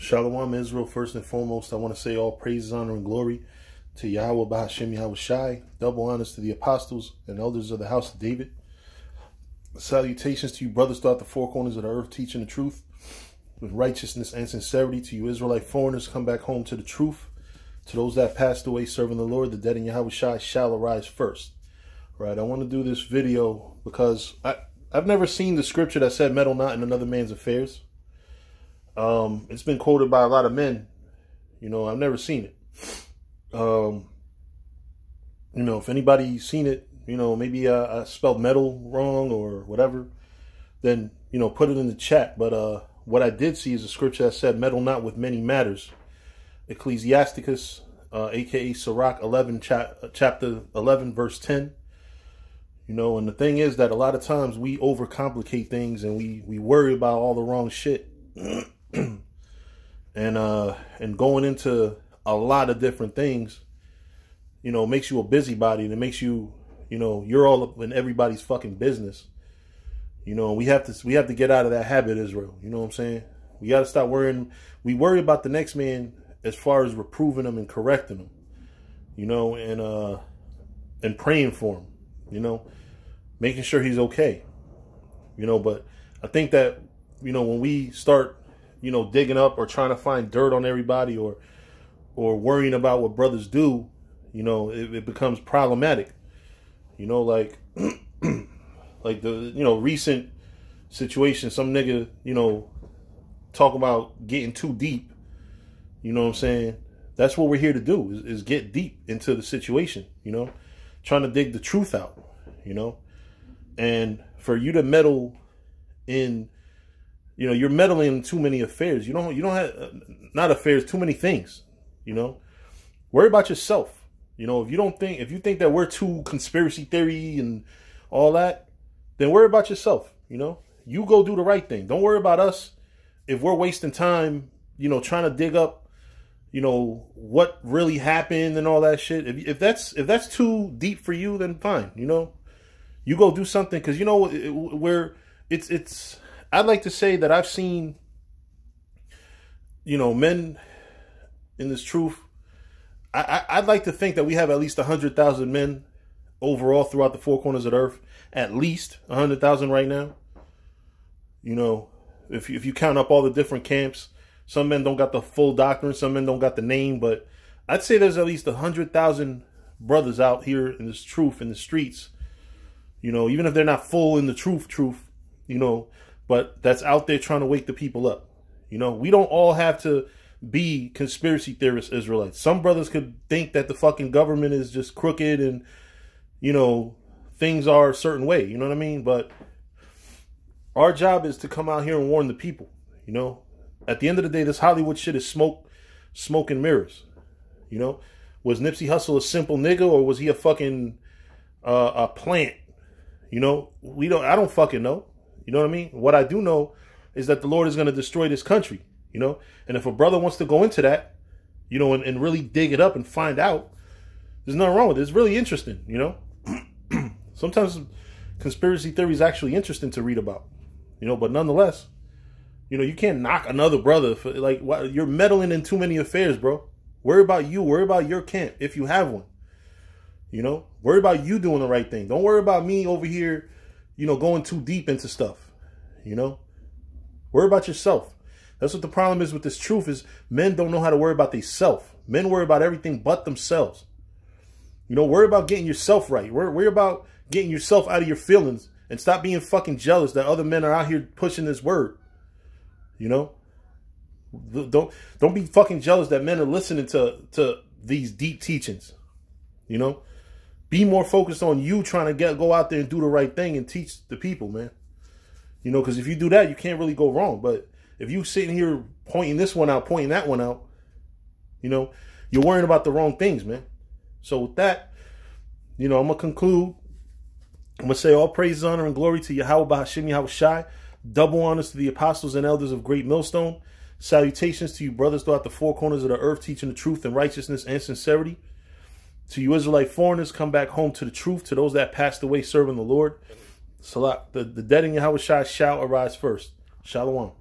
Shalom Israel. First and foremost, I want to say all praises, honor, and glory to Yahweh Bahashem Yahweh Shai. Double honors to the apostles and elders of the house of David. Salutations to you brothers throughout the four corners of the earth, teaching the truth with righteousness and sincerity. To you Israelite foreigners, come back home to the truth. To those that passed away serving the Lord, the dead in Yahweh Shai shall arise first. Right, I want to do this video because I've never seen the scripture that said meddle not in another man's affairs. It's been quoted by a lot of men. You know, I've never seen it. You know, if anybody's seen it, you know, maybe I spelled metal wrong or whatever, then, you know, put it in the chat. But what I did see is a scripture that said meddle not with many matters. Ecclesiasticus, aka Sirach 11, chapter 11, verse 10. You know, and the thing is that a lot of times we overcomplicate things and we worry about all the wrong shit. and going into a lot of different things, you know, makes you a busybody, and it makes you, you know, you're all up in everybody's fucking business. You know, we have to get out of that habit, Israel. You know what I'm saying? We got to stop worrying. We worry about the next man as far as reproving them and correcting them, you know, and praying for him, you know, making sure he's okay, you know. But I think that, you know, when we start, you know, digging up or trying to find dirt on everybody or worrying about what brothers do, you know, it becomes problematic. You know, like like the, you know, recent situation, some nigga, you know, talk about getting too deep. You know what I'm saying? That's what we're here to do, is get deep into the situation, you know, trying to dig the truth out, you know. And for you to meddle in, you know, you're meddling in too many affairs. You don't have, not affairs, too many things, you know. Worry about yourself. You know, if you think that we're too conspiracy theory and all that, then worry about yourself, you know. You go do the right thing. Don't worry about us if we're wasting time, you know, trying to dig up, you know, what really happened and all that shit. If that's too deep for you, then fine, you know. You go do something, because, you know, I'd like to say that I've seen, you know, men in this truth. I'd like to think that we have at least 100,000 men overall throughout the four corners of the earth. At least 100,000 right now. You know, if you count up all the different camps, some men don't got the full doctrine, some men don't got the name, but I'd say there's at least 100,000 brothers out here in this truth, in the streets. You know, even if they're not full in the truth, you know, but that's out there trying to wake the people up. You know, we don't all have to be conspiracy theorists, Israelites. Some brothers could think that the fucking government is just crooked and, you know, things are a certain way. You know what I mean? But our job is to come out here and warn the people. You know, at the end of the day, this Hollywood shit is smoke and mirrors. You know, was Nipsey Hussle a simple nigga, or was he a fucking a plant? You know, I don't fucking know. You know what I mean? What I do know is that the Lord is going to destroy this country, you know? And if a brother wants to go into that, you know, and really dig it up and find out, there's nothing wrong with it. It's really interesting, you know? Sometimes conspiracy theory is actually interesting to read about, you know, but nonetheless, you know, you can't knock another brother for, like, you're meddling in too many affairs, bro. Worry about you. Worry about your camp, if you have one. You know, worry about you doing the right thing. Don't worry about me over here, you know, going too deep into stuff. You know, worry about yourself. That's what the problem is with this truth, is men don't know how to worry about themselves. Men worry about everything but themselves. You know, worry about getting yourself right. Worry about getting yourself out of your feelings, and stop being fucking jealous that other men are out here pushing this word. You know, don't be fucking jealous that men are listening to these deep teachings. You know, be more focused on you trying to go out there and do the right thing and teach the people, man. You know, because if you do that, you can't really go wrong. But if you sitting here pointing this one out, pointing that one out, you know, you're worrying about the wrong things, man. So with that, you know, I'm going to conclude. I'm going to say all praise, honor, and glory to Yahweh Bahashem Yahweh Shai. Double honors to the apostles and elders of Great Millstone. Salutations to you brothers throughout the four corners of the earth, teaching the truth and righteousness and sincerity. To you Israelite foreigners, come back home to the truth. To those that passed away serving the Lord, Salah, the dead in Yahweh Shai shall arise first. Shalom.